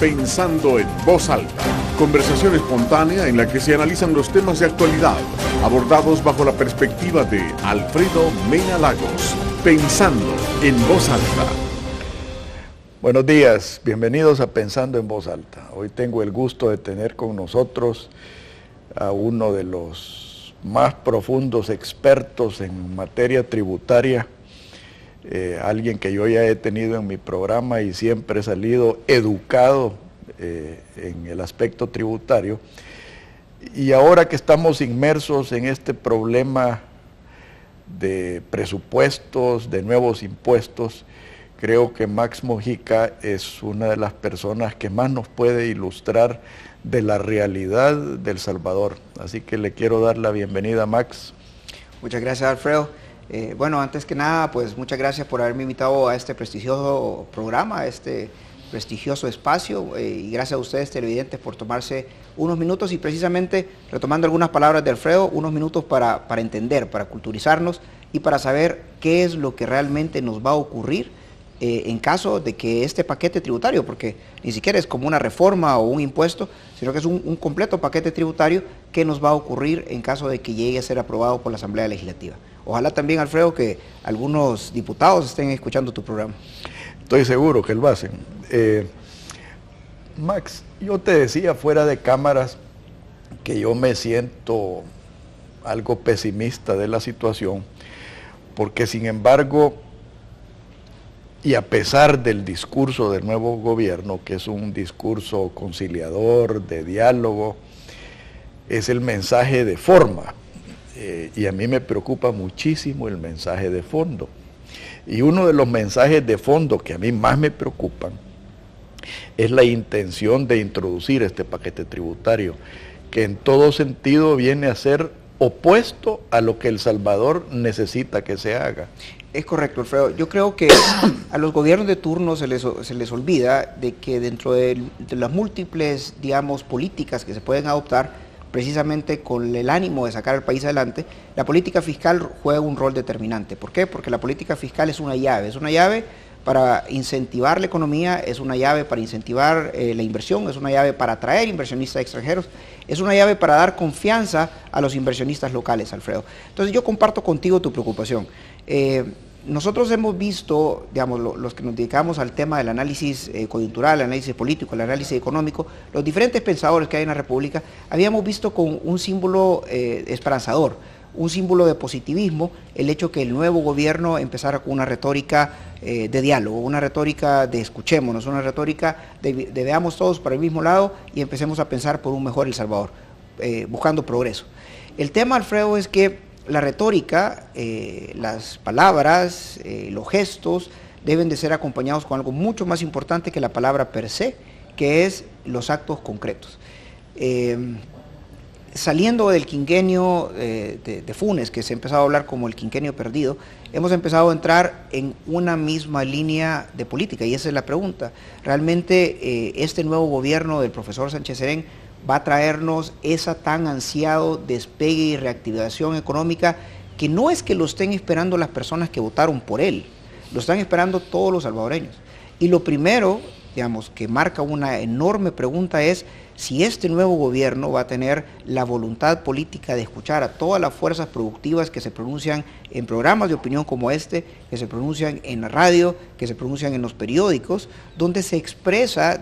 Pensando en Voz Alta, conversación espontánea en la que se analizan los temas de actualidad, abordados bajo la perspectiva de Alfredo Mena Lagos. Pensando en Voz Alta. Buenos días, bienvenidos a Pensando en Voz Alta. Hoy tengo el gusto de tener con nosotros a uno de los más profundos expertos en materia tributaria, alguien que yo ya he tenido en mi programa y siempre he salido educado en el aspecto tributario. Y ahora que estamos inmersos en este problema de presupuestos, de nuevos impuestos, creo que Max Mojica es una de las personas que más nos puede ilustrar de la realidad del Salvador. Así que le quiero dar la bienvenida a Max. Muchas gracias, Alfredo. Bueno, antes que nada, pues muchas gracias por haberme invitado a este prestigioso programa, a este prestigioso espacio, y gracias a ustedes, televidentes, por tomarse unos minutos y precisamente, retomando algunas palabras de Alfredo, unos minutos para entender, para culturizarnos y para saber qué es lo que realmente nos va a ocurrir en caso de que este paquete tributario, porque ni siquiera es como una reforma o un impuesto, sino que es un completo paquete tributario que nos va a ocurrir en caso de que llegue a ser aprobado por la Asamblea Legislativa. Ojalá también, Alfredo, que algunos diputados estén escuchando tu programa. Estoy seguro que lo hacen. Max, yo te decía fuera de cámaras que yo me siento algo pesimista de la situación, porque sin embargo, y a pesar del discurso del nuevo gobierno, que es un discurso conciliador, de diálogo, es el mensaje de forma. Y a mí me preocupa muchísimo el mensaje de fondo. Y uno de los mensajes de fondo que a mí más me preocupan es la intención de introducir este paquete tributario, que en todo sentido viene a ser opuesto a lo que El Salvador necesita que se haga. Es correcto, Alfredo. Yo creo que a los gobiernos de turno se les olvida de que dentro de las múltiples, digamos, políticas que se pueden adoptar, precisamente con el ánimo de sacar al país adelante, la política fiscal juega un rol determinante. ¿Por qué? Porque la política fiscal es una llave para incentivar la economía, es una llave para incentivar la inversión, es una llave para atraer inversionistas extranjeros, es una llave para dar confianza a los inversionistas locales, Alfredo. Entonces yo comparto contigo tu preocupación. Nosotros hemos visto, digamos, los que nos dedicamos al tema del análisis coyuntural, el análisis político, el análisis económico, los diferentes pensadores que hay en la República, habíamos visto con un símbolo esperanzador, un símbolo de positivismo, el hecho que el nuevo gobierno empezara con una retórica de diálogo, una retórica de escuchémonos, una retórica de veamos todos para el mismo lado y empecemos a pensar por un mejor El Salvador, buscando progreso. El tema, Alfredo, es que la retórica, las palabras, los gestos deben de ser acompañados con algo mucho más importante que la palabra per se, que es los actos concretos. Saliendo del quinquenio de Funes, que se ha empezado a hablar como el quinquenio perdido, hemos empezado a entrar en una misma línea de política, y esa es la pregunta. ¿Realmente este nuevo gobierno del profesor Sánchez Serén va a traernos esa tan ansiado despegue y reactivación económica que no es que lo estén esperando las personas que votaron por él, lo están esperando todos los salvadoreños? Y lo primero, digamos, que marca una enorme pregunta es si este nuevo gobierno va a tener la voluntad política de escuchar a todas las fuerzas productivas que se pronuncian en programas de opinión como este, que se pronuncian en la radio, que se pronuncian en los periódicos, donde se expresa,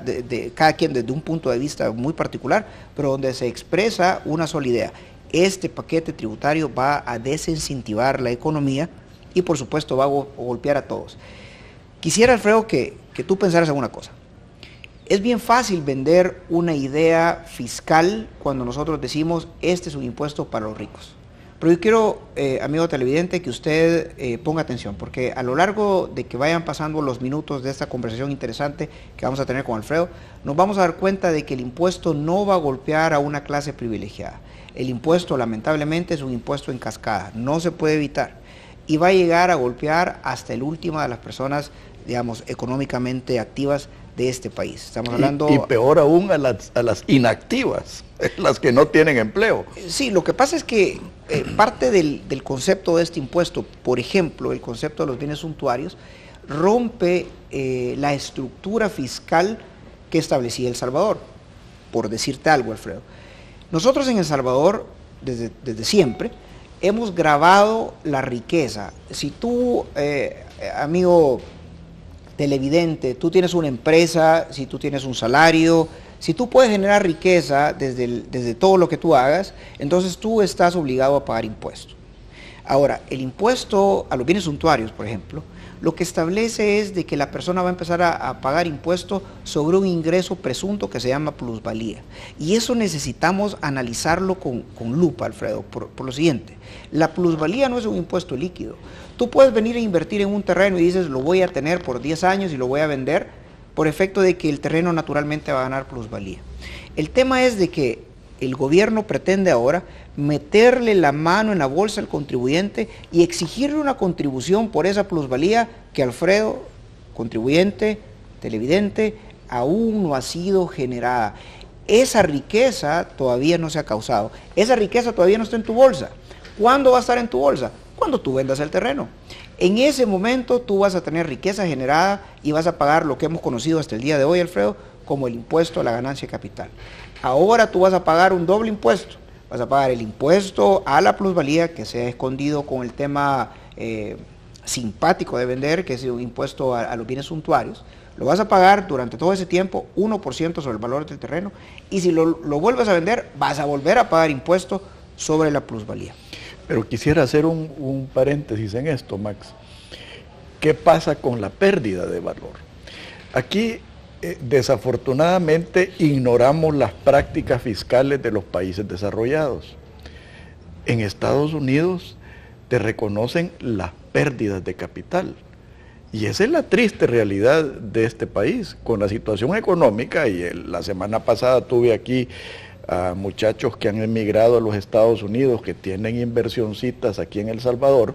cada quien desde un punto de vista muy particular, pero donde se expresa una sola idea. Este paquete tributario va a desincentivar la economía y por supuesto va a golpear a todos. Quisiera, Alfredo, que tú pensaras en una cosa. Es bien fácil vender una idea fiscal cuando nosotros decimos este es un impuesto para los ricos. Pero yo quiero, amigo televidente, que usted ponga atención, porque a lo largo de que vayan pasando los minutos de esta conversación interesante que vamos a tener con Alfredo, nos vamos a dar cuenta de que el impuesto no va a golpear a una clase privilegiada. El impuesto, lamentablemente, es un impuesto en cascada, no se puede evitar, y va a llegar a golpear hasta el último de las personas, digamos, económicamente activas de este país. Estamos hablando... Y peor aún a las inactivas, las que no tienen empleo. Sí, lo que pasa es que parte del concepto de este impuesto, por ejemplo, el concepto de los bienes suntuarios, rompe la estructura fiscal que establecía El Salvador, por decirte algo, Alfredo. Nosotros en El Salvador, desde siempre, hemos grabado la riqueza. Si tú, amigo televidente, tú tienes una empresa, si tú tienes un salario, si tú puedes generar riqueza desde todo lo que tú hagas, entonces tú estás obligado a pagar impuestos. Ahora, el impuesto a los bienes suntuarios, por ejemplo, lo que establece es de que la persona va a empezar a pagar impuestos sobre un ingreso presunto que se llama plusvalía. Y eso necesitamos analizarlo con lupa, Alfredo, por lo siguiente. La plusvalía no es un impuesto líquido. Tú puedes venir a invertir en un terreno y dices, lo voy a tener por 10 años y lo voy a vender, por efecto de que el terreno naturalmente va a ganar plusvalía. El tema es de que el gobierno pretende ahora meterle la mano en la bolsa al contribuyente y exigirle una contribución por esa plusvalía que Alfredo, contribuyente, televidente, aún no ha sido generada. Esa riqueza todavía no se ha causado, esa riqueza todavía no está en tu bolsa. ¿Cuándo va a estar en tu bolsa? Cuando tú vendas el terreno. En ese momento tú vas a tener riqueza generada y vas a pagar lo que hemos conocido hasta el día de hoy, Alfredo, como el impuesto a la ganancia de capital. Ahora tú vas a pagar un doble impuesto. Vas a pagar el impuesto a la plusvalía, que se ha escondido con el tema simpático de vender, que es un impuesto a los bienes suntuarios. Lo vas a pagar durante todo ese tiempo 1% sobre el valor del terreno, y si lo vuelves a vender, vas a volver a pagar impuesto sobre la plusvalía. Pero quisiera hacer un paréntesis en esto, Max. ¿Qué pasa con la pérdida de valor? Aquí, desafortunadamente, ignoramos las prácticas fiscales de los países desarrollados. En Estados Unidos te reconocen las pérdidas de capital. Y esa es la triste realidad de este país, con la situación económica. Y la semana pasada tuve aquí a muchachos que han emigrado a los Estados Unidos, que tienen inversioncitas aquí en El Salvador,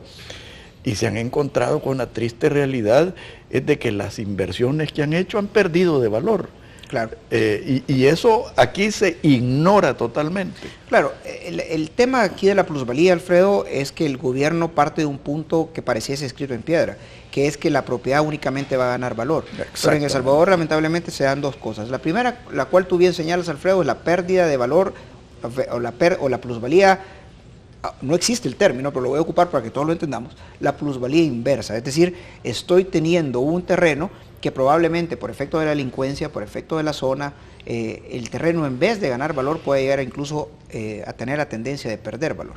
y se han encontrado con la triste realidad es de que las inversiones que han hecho han perdido de valor. Claro. Y eso aquí se ignora totalmente. Claro, el tema aquí de la plusvalía, Alfredo, es que el gobierno parte de un punto que pareciese escrito en piedra, que es que la propiedad únicamente va a ganar valor. Pero en El Salvador lamentablemente se dan dos cosas. La primera, la cual tú bien señalas, Alfredo, es la pérdida de valor o la plusvalía. No existe el término, pero lo voy a ocupar para que todos lo entendamos. La plusvalía inversa, es decir, estoy teniendo un terreno que probablemente por efecto de la delincuencia, por efecto de la zona, el terreno en vez de ganar valor puede llegar incluso a tener la tendencia de perder valor.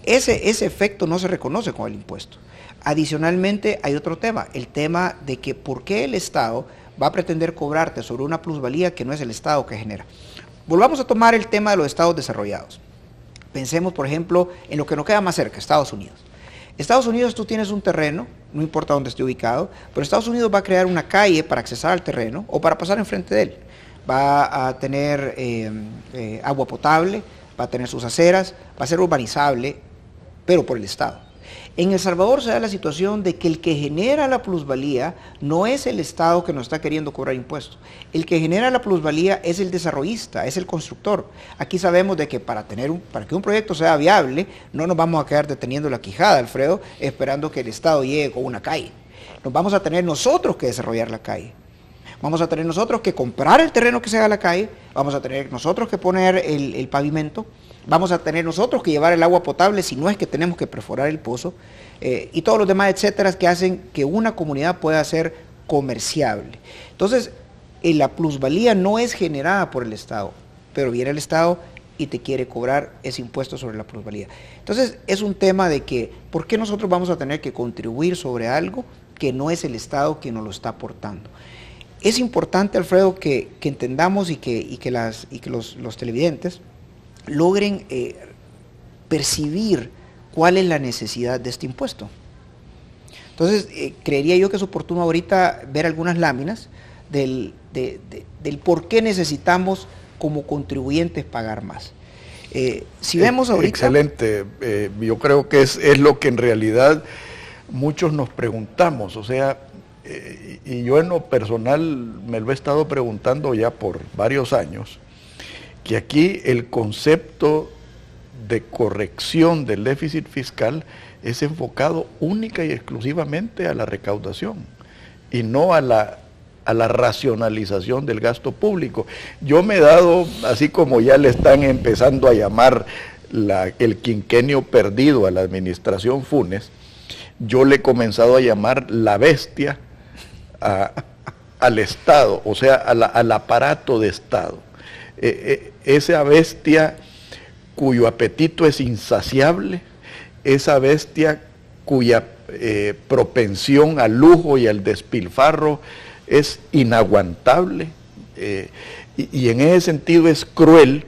Ese efecto no se reconoce con el impuesto. Adicionalmente hay otro tema, el tema de que por qué el Estado va a pretender cobrarte sobre una plusvalía que no es el Estado que genera. Volvamos a tomar el tema de los estados desarrollados. Pensemos, por ejemplo, en lo que nos queda más cerca, Estados Unidos. Estados Unidos, tú tienes un terreno, no importa dónde esté ubicado, pero Estados Unidos va a crear una calle para accesar al terreno o para pasar enfrente de él. Va a tener agua potable, va a tener sus aceras, va a ser urbanizable, pero por el Estado. En El Salvador se da la situación de que el que genera la plusvalía no es el Estado que nos está queriendo cobrar impuestos. El que genera la plusvalía es el desarrollista, es el constructor. Aquí sabemos de que para que un proyecto sea viable, no nos vamos a quedar deteniendo la quijada, Alfredo, esperando que el Estado llegue con una calle. Nos vamos a tener nosotros que desarrollar la calle. Vamos a tener nosotros que comprar el terreno que se haga la calle, vamos a tener nosotros que poner el pavimento, vamos a tener nosotros que llevar el agua potable si no es que tenemos que perforar el pozo, y todos los demás etcétera que hacen que una comunidad pueda ser comerciable. Entonces, la plusvalía no es generada por el Estado, pero viene el Estado y te quiere cobrar ese impuesto sobre la plusvalía. Entonces, es un tema de que, ¿por qué nosotros vamos a tener que contribuir sobre algo que no es el Estado quien nos lo está aportando? Es importante, Alfredo, que entendamos y que los televidentes logren percibir cuál es la necesidad de este impuesto. Entonces, creería yo que es oportuno ahorita ver algunas láminas del por qué necesitamos como contribuyentes pagar más. Si vemos ahorita... Excelente, yo creo que es lo que en realidad muchos nos preguntamos, o sea, y yo en lo personal me lo he estado preguntando ya por varios años, que aquí el concepto de corrección del déficit fiscal es enfocado única y exclusivamente a la recaudación y no a la a la racionalización del gasto público. Yo me he dado, así como ya le están empezando a llamar el quinquenio perdido a la administración Funes, yo le he comenzado a llamar la bestia al Estado, o sea, al aparato de Estado. Esa bestia cuyo apetito es insaciable, esa bestia cuya propensión al lujo y al despilfarro es inaguantable, y en ese sentido es cruel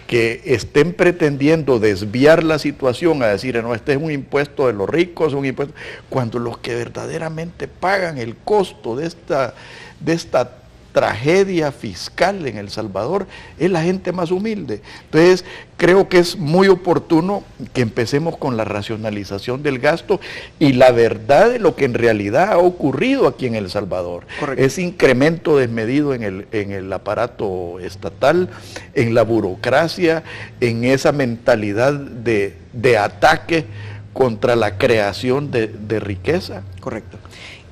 que estén pretendiendo desviar la situación a decir, no, este es un impuesto de los ricos, un impuesto, cuando los que verdaderamente pagan el costo de esta tragedia fiscal en El Salvador es la gente más humilde. Entonces, creo que es muy oportuno que empecemos con la racionalización del gasto y la verdad de lo que en realidad ha ocurrido aquí en El Salvador. Correcto. Ese incremento desmedido en el aparato estatal, en la burocracia, en esa mentalidad de ataque contra la creación de riqueza. Correcto.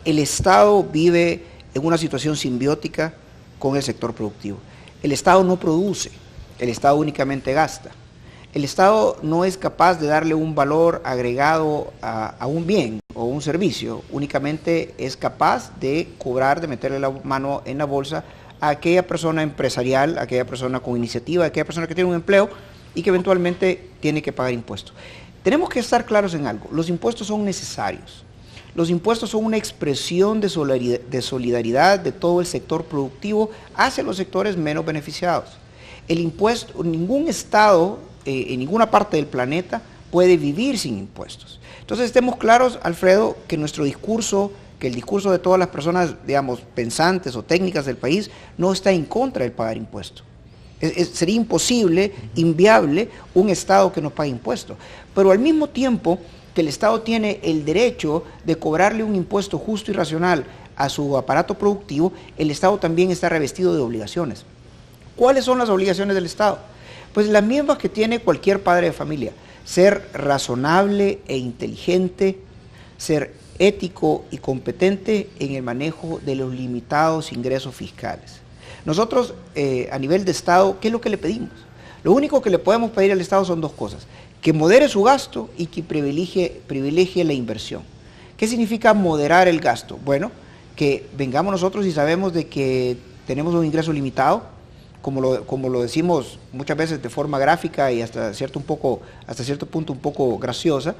El Estado vive en una situación simbiótica con el sector productivo. El Estado no produce, el Estado únicamente gasta. El Estado no es capaz de darle un valor agregado a un bien o un servicio, únicamente es capaz de cobrar, de meterle la mano en la bolsa a aquella persona empresarial, a aquella persona con iniciativa, a aquella persona que tiene un empleo y que eventualmente tiene que pagar impuestos. Tenemos que estar claros en algo, los impuestos son necesarios. Los impuestos son una expresión de solidaridad de todo el sector productivo hacia los sectores menos beneficiados. El impuesto, ningún Estado en ninguna parte del planeta puede vivir sin impuestos. Entonces estemos claros, Alfredo, que nuestro discurso, que el discurso de todas las personas, digamos, pensantes o técnicas del país, no está en contra del pagar impuestos. Sería imposible, inviable, un Estado que no pague impuestos. Pero al mismo tiempo que el Estado tiene el derecho de cobrarle un impuesto justo y racional a su aparato productivo, el Estado también está revestido de obligaciones. ¿Cuáles son las obligaciones del Estado? Pues las mismas que tiene cualquier padre de familia: ser razonable e inteligente, ser ético y competente en el manejo de los limitados ingresos fiscales. Nosotros, a nivel de Estado, ¿qué es lo que le pedimos? Lo único que le podemos pedir al Estado son dos cosas: que modere su gasto y que privilegie la inversión. ¿Qué significa moderar el gasto? Bueno, que vengamos nosotros y sabemos de que tenemos un ingreso limitado, como lo decimos muchas veces de forma gráfica y hasta cierto punto un poco graciosa.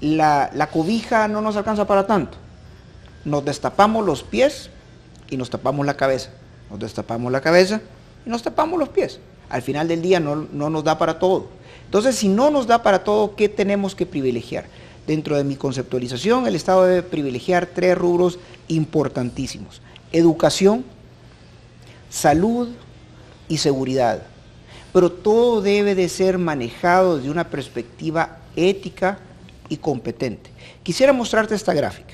La cobija no nos alcanza para tanto. Nos destapamos los pies y nos tapamos la cabeza. Nos destapamos la cabeza y nos tapamos los pies. Al final del día no nos da para todo. Entonces, si no nos da para todo, ¿qué tenemos que privilegiar? Dentro de mi conceptualización, el Estado debe privilegiar 3 rubros importantísimos: educación, salud y seguridad. Pero todo debe de ser manejado desde una perspectiva ética y competente. Quisiera mostrarte esta gráfica.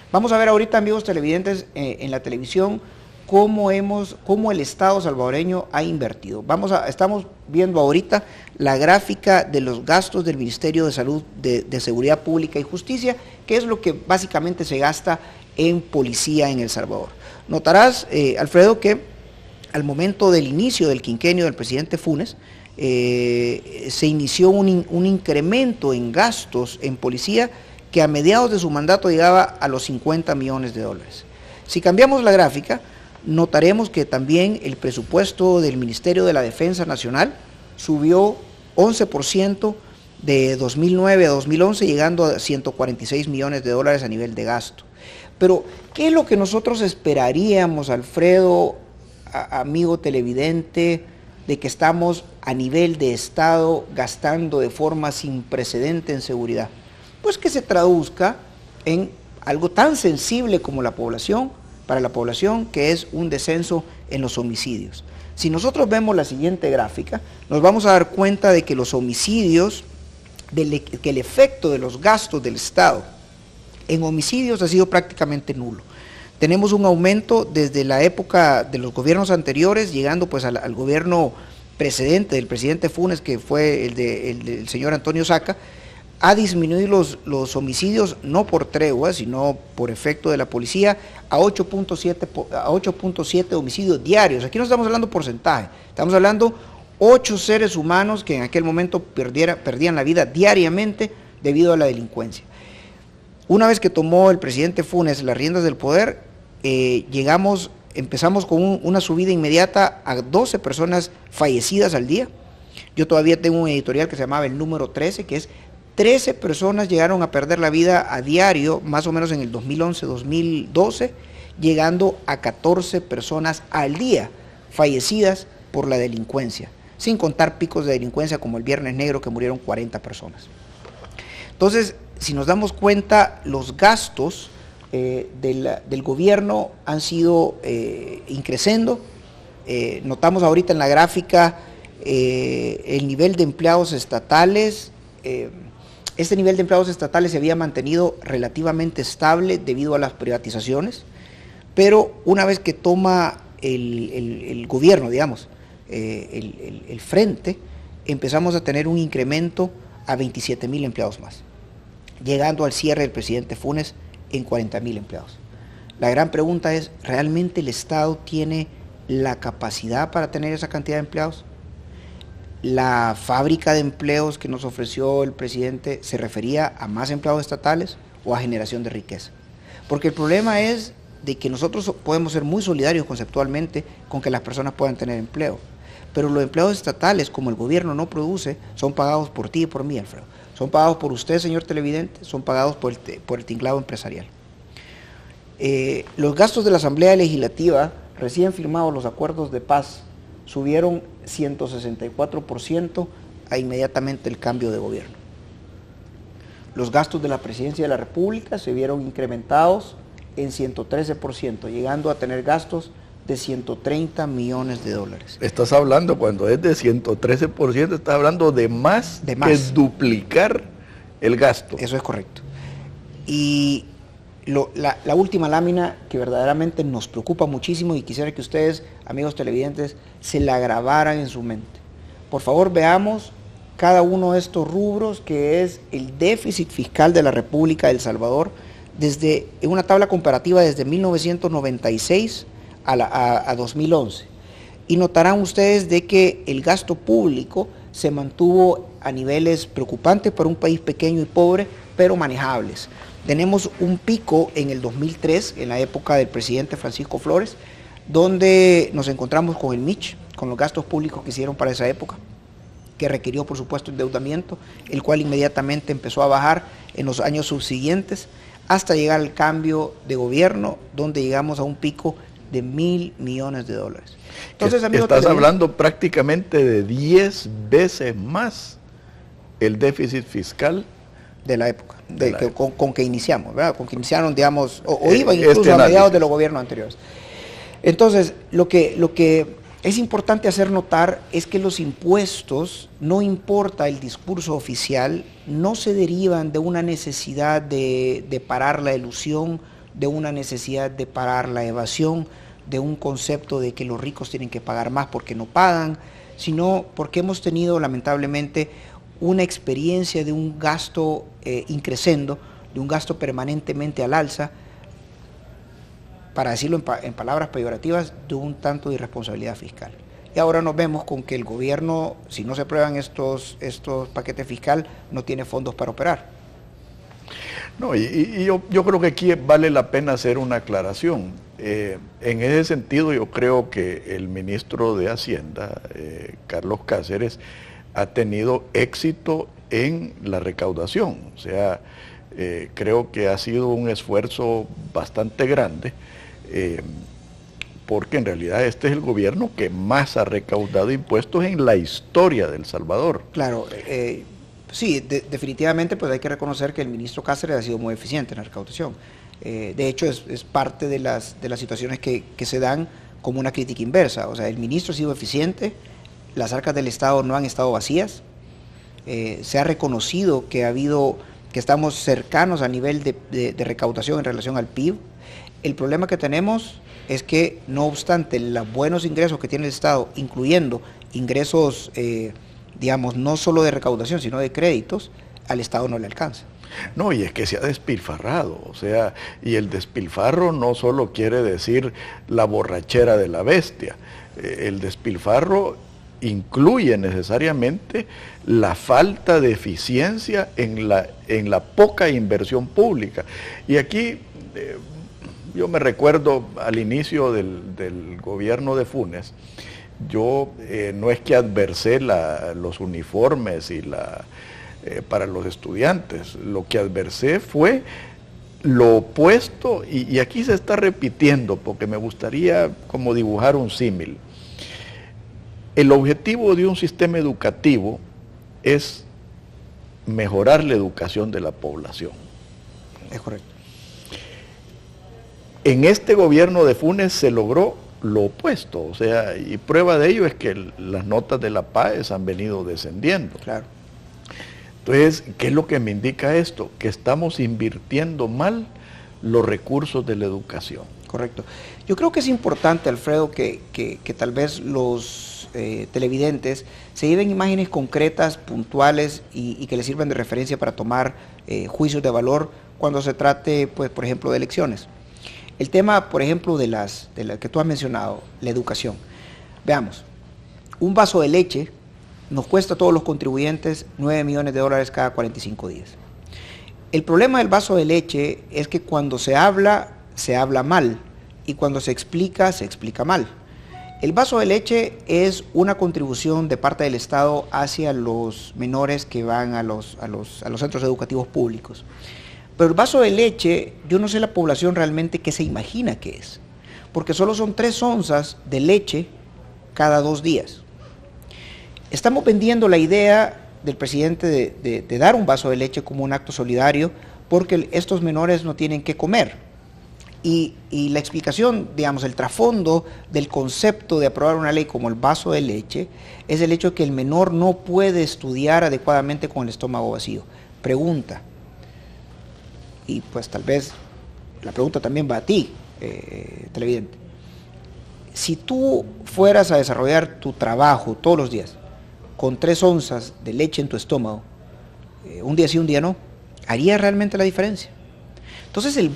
Vamos a ver ahorita, amigos televidentes, en la televisión, cómo el Estado salvadoreño ha invertido. Estamos viendo ahorita la gráfica de los gastos del Ministerio de Salud, de Seguridad Pública y Justicia, que es lo que básicamente se gasta en policía en El Salvador. Notarás, Alfredo, que al momento del inicio del quinquenio del presidente Funes, se inició un incremento en gastos en policía que a mediados de su mandato llegaba a los $50 millones. Si cambiamos la gráfica, notaremos que también el presupuesto del Ministerio de la Defensa Nacional subió 11% de 2009 a 2011, llegando a $146 millones a nivel de gasto. Pero, ¿qué es lo que nosotros esperaríamos, Alfredo, amigo televidente, de que estamos a nivel de Estado gastando de forma sin precedente en seguridad? Pues que se traduzca en algo tan sensible como la población, para la población, que es un descenso en los homicidios. Si nosotros vemos la siguiente gráfica, nos vamos a dar cuenta de que los homicidios, que el efecto de los gastos del Estado en homicidios ha sido prácticamente nulo. Tenemos un aumento desde la época de los gobiernos anteriores, llegando pues al gobierno precedente del presidente Funes, que fue el del señor Antonio Saca. ha disminuido los homicidios no por tregua, sino por efecto de la policía, a 8.7 homicidios diarios. Aquí no estamos hablando porcentaje, estamos hablando 8 seres humanos que en aquel momento perdían la vida diariamente debido a la delincuencia. Una vez que tomó el presidente Funes las riendas del poder, empezamos con una subida inmediata a 12 personas fallecidas al día. Yo todavía tengo un editorial que se llamaba el número 13, que es 13 personas llegaron a perder la vida a diario, más o menos en el 2011-2012, llegando a 14 personas al día fallecidas por la delincuencia, sin contar picos de delincuencia como el Viernes Negro, que murieron 40 personas. Entonces, si nos damos cuenta, los gastos del gobierno han sido increciendo. Notamos ahorita en la gráfica el nivel de empleados estatales. Este nivel de empleados estatales se había mantenido relativamente estable debido a las privatizaciones, pero una vez que toma el gobierno, digamos, el frente, empezamos a tener un incremento a 27,000 empleados más, llegando al cierre del presidente Funes en 40,000 empleados. La gran pregunta es, ¿realmente el Estado tiene la capacidad para tener esa cantidad de empleados? ¿La fábrica de empleos que nos ofreció el presidente se refería a más empleados estatales o a generación de riqueza? Porque el problema es de que nosotros podemos ser muy solidarios conceptualmente con que las personas puedan tener empleo, pero los empleados estatales, como el gobierno no produce, son pagados por ti y por mí, Alfredo. Son pagados por usted, señor televidente, son pagados por el tinglado empresarial. Los gastos de la Asamblea Legislativa, recién firmados los acuerdos de paz, subieron 164% a inmediatamente el cambio de gobierno. Los gastos de la Presidencia de la República se vieron incrementados en 113%, llegando a tener gastos de 130 millones de dólares. Estás hablando, cuando es de 113%, estás hablando de más que duplicar el gasto. Eso es correcto. Y la última lámina que verdaderamente nos preocupa muchísimo, y quisiera que ustedes, amigos televidentes, se la grabaran en su mente. Por favor, veamos cada uno de estos rubros, que es el déficit fiscal de la República de El Salvador, en una tabla comparativa desde 1996 a 2011. Y notarán ustedes de que el gasto público se mantuvo a niveles preocupantes para un país pequeño y pobre, pero manejables. Tenemos un pico en el 2003, en la época del presidente Francisco Flores, donde nos encontramos con el MICH, con los gastos públicos que hicieron para esa época, que requirió, por supuesto, endeudamiento, el cual inmediatamente empezó a bajar en los años subsiguientes, hasta llegar al cambio de gobierno, donde llegamos a un pico de 1,000 millones de dólares. Entonces, estás hablando prácticamente de 10 veces más el déficit fiscal de la época, con que iniciamos, ¿verdad? Con que iniciaron, digamos, o iba incluso a mediados de los gobiernos anteriores. Entonces, lo que es importante hacer notar es que los impuestos, no importa el discurso oficial, no se derivan de una necesidad de parar la elusión, de una necesidad de parar la evasión, de un concepto de que los ricos tienen que pagar más porque no pagan, sino porque hemos tenido lamentablemente una experiencia de un gasto increciendo, de un gasto permanentemente al alza, para decirlo en palabras peyorativas, de un tanto de irresponsabilidad fiscal. Y ahora nos vemos con que el gobierno, si no se aprueban estos paquetes fiscales, no tiene fondos para operar. No, y yo creo que aquí vale la pena hacer una aclaración. En ese sentido, yo creo que el ministro de Hacienda, Carlos Cáceres, ha tenido éxito en la recaudación. O sea, creo que ha sido un esfuerzo bastante grande, porque en realidad este es el gobierno que más ha recaudado impuestos en la historia de El Salvador. Claro, sí, definitivamente pues hay que reconocer que el ministro Cáceres ha sido muy eficiente en la recaudación. De hecho, es parte de las situaciones que se dan como una crítica inversa. O sea, el ministro ha sido eficiente, las arcas del Estado no han estado vacías, se ha reconocido que estamos cercanos a nivel de recaudación en relación al PIB. El problema que tenemos es que, no obstante los buenos ingresos que tiene el Estado, incluyendo ingresos, digamos, no solo de recaudación, sino de créditos, al Estado no le alcanza. No, y es que se ha despilfarrado, o sea, y el despilfarro no solo quiere decir la borrachera de la bestia, el despilfarro incluye necesariamente la falta de eficiencia en la poca inversión pública. Y aquí yo me recuerdo al inicio del gobierno de Funes, yo no es que adversé los uniformes y para los estudiantes, lo que adversé fue lo opuesto, y aquí se está repitiendo, porque me gustaría como dibujar un símil. El objetivo de un sistema educativo es mejorar la educación de la población. Es correcto. En este gobierno de Funes se logró lo opuesto, o sea, y prueba de ello es que las notas de la PAES han venido descendiendo. Claro. Entonces, ¿qué es lo que me indica esto? Que estamos invirtiendo mal los recursos de la educación. Correcto. Yo creo que es importante, Alfredo, que tal vez los televidentes se lleven imágenes concretas, puntuales y que les sirvan de referencia para tomar juicios de valor cuando se trate, pues, por ejemplo, de elecciones. El tema, por ejemplo, de la que tú has mencionado, la educación. Veamos, un vaso de leche nos cuesta a todos los contribuyentes $9 millones cada 45 días. El problema del vaso de leche es que cuando se habla mal, y cuando se explica mal. El vaso de leche es una contribución de parte del Estado hacia los menores que van a los centros educativos públicos. Pero el vaso de leche, yo no sé la población realmente qué se imagina que es, porque solo son 3 onzas de leche cada 2 días. Estamos vendiendo la idea del presidente de dar un vaso de leche como un acto solidario, porque estos menores no tienen que comer. Y la explicación, digamos, el trasfondo del concepto de aprobar una ley como el vaso de leche es el hecho de que el menor no puede estudiar adecuadamente con el estómago vacío. Pregunta, y pues tal vez la pregunta también va a ti, televidente. Si tú fueras a desarrollar tu trabajo todos los días con 3 onzas de leche en tu estómago, un día sí, un día no, ¿haría realmente la diferencia? Entonces,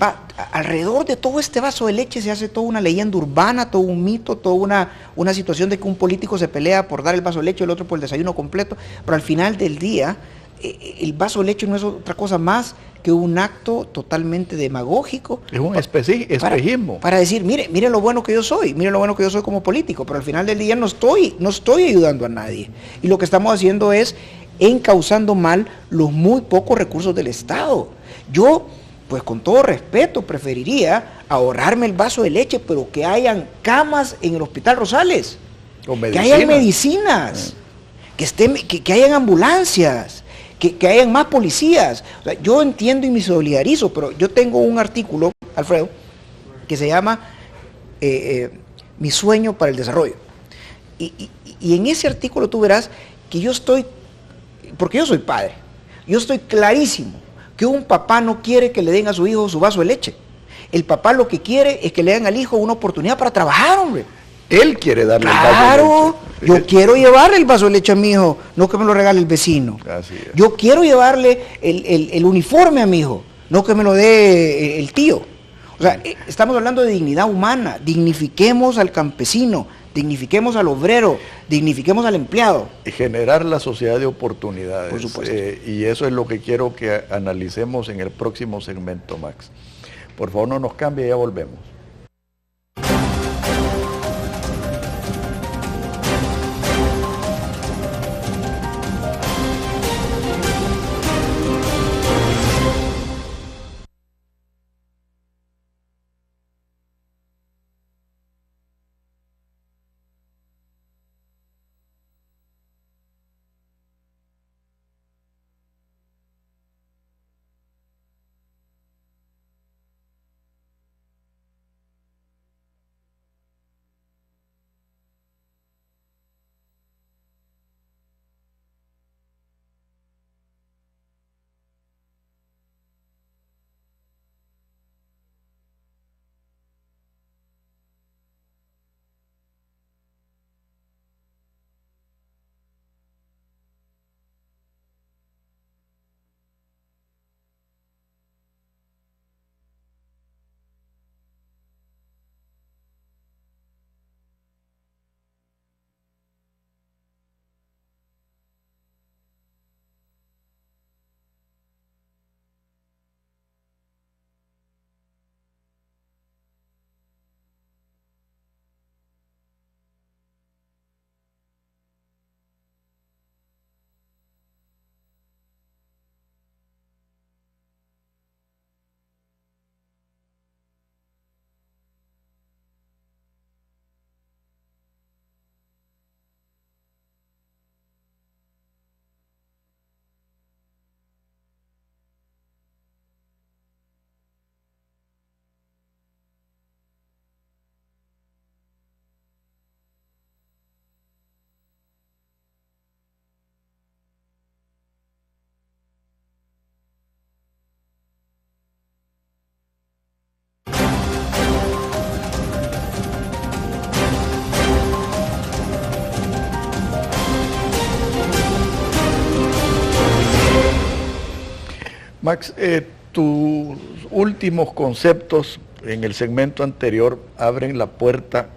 alrededor de todo este vaso de leche se hace toda una leyenda urbana, todo un mito, toda una situación de que un político se pelea por dar el vaso de leche, el otro por el desayuno completo, pero al final del día, el vaso de leche no es otra cosa más que un acto totalmente demagógico. Es un espejismo. Para decir, mire lo bueno que yo soy, mire lo bueno que yo soy como político, pero al final del día no estoy ayudando a nadie. Y lo que estamos haciendo es encauzando mal los muy pocos recursos del Estado. Yo, pues con todo respeto, preferiría ahorrarme el vaso de leche, pero que hayan camas en el Hospital Rosales, que hayan medicinas, que hayan ambulancias, que hayan más policías. O sea, yo entiendo y me solidarizo, pero yo tengo un artículo, Alfredo, que se llama Mi sueño para el desarrollo. Y en ese artículo tú verás que yo estoy, porque yo soy padre, yo estoy clarísimo que un papá no quiere que le den a su hijo su vaso de leche. El papá lo que quiere es que le den al hijo una oportunidad para trabajar, hombre. Él quiere darle el vaso de leche. Claro, yo quiero llevarle el vaso de leche a mi hijo, no que me lo regale el vecino. Así es. Yo quiero llevarle el uniforme a mi hijo, no que me lo dé el tío. O sea, estamos hablando de dignidad humana. Dignifiquemos al campesino, dignifiquemos al obrero, dignifiquemos al empleado. Y generar la sociedad de oportunidades. Por supuesto. Y eso es lo que quiero que analicemos en el próximo segmento, Max. Por favor, no nos cambie, ya volvemos. Max, tus últimos conceptos en el segmento anterior abren la puerta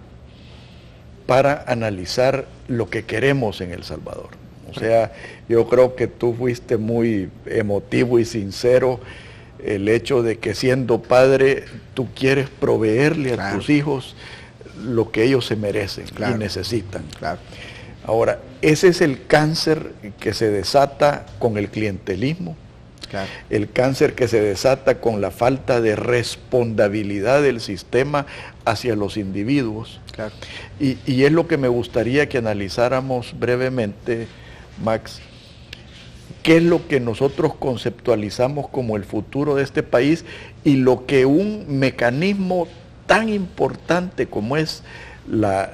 para analizar lo que queremos en El Salvador. O sea, yo creo que tú fuiste muy emotivo y sincero, el hecho de que siendo padre tú quieres proveerle a tus hijos lo que ellos se merecen y necesitan. Ahora, ese es el cáncer que se desata con el clientelismo, el cáncer que se desata con la falta de responsabilidad del sistema hacia los individuos. Y es lo que me gustaría que analizáramos brevemente, Max. ¿Qué es lo que nosotros conceptualizamos como el futuro de este país y lo que un mecanismo tan importante como es la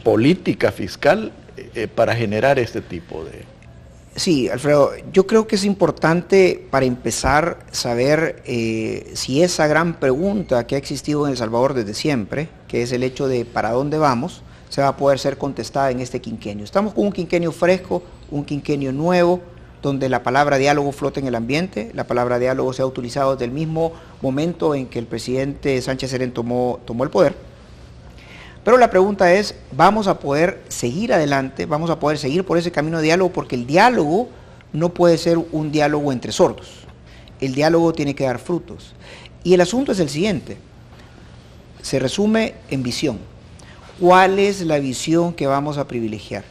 política fiscal para generar este tipo de... Sí, Alfredo, yo creo que es importante para empezar saber si esa gran pregunta que ha existido en El Salvador desde siempre, que es el hecho de para dónde vamos, se va a poder ser contestada en este quinquenio. Estamos con un quinquenio fresco, un quinquenio nuevo, donde la palabra diálogo flota en el ambiente. La palabra diálogo se ha utilizado desde el mismo momento en que el presidente Sánchez Serén tomó el poder. Pero la pregunta es, ¿vamos a poder seguir adelante? ¿Vamos a poder seguir por ese camino de diálogo? Porque el diálogo no puede ser un diálogo entre sordos. El diálogo tiene que dar frutos. Y el asunto es el siguiente, se resume en visión. ¿Cuál es la visión que vamos a privilegiar?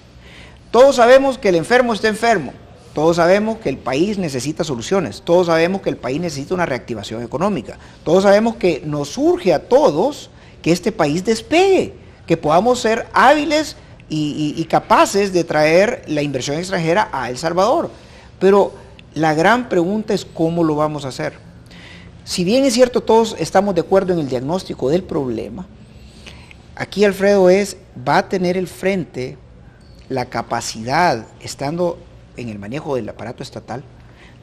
Todos sabemos que el enfermo está enfermo. Todos sabemos que el país necesita soluciones, todos sabemos que el país necesita una reactivación económica, todos sabemos que nos urge a todos que este país despegue, que podamos ser hábiles y capaces de traer la inversión extranjera a El Salvador. Pero la gran pregunta es cómo lo vamos a hacer. Si bien es cierto, todos estamos de acuerdo en el diagnóstico del problema, aquí Alfredo va a tener el frente la capacidad, estando en el manejo del aparato estatal,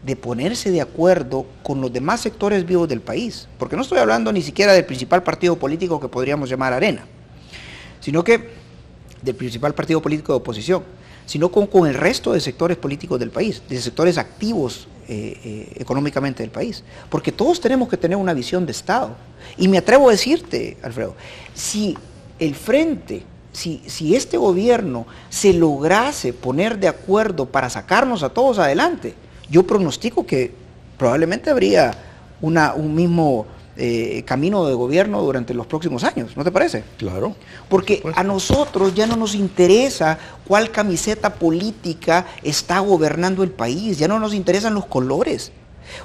de ponerse de acuerdo con los demás sectores vivos del país, porque no estoy hablando ni siquiera del principal partido político que podríamos llamar Arena, sino que del principal partido político de oposición, sino con el resto de sectores políticos del país, de sectores activos económicamente del país, porque todos tenemos que tener una visión de Estado. Y me atrevo a decirte, Alfredo, si el frente, si este gobierno se lograse poner de acuerdo para sacarnos a todos adelante, yo pronostico que probablemente habría un mismo camino de gobierno durante los próximos años, ¿no te parece? Claro. Porque a nosotros ya no nos interesa cuál camiseta política está gobernando el país, ya no nos interesan los colores.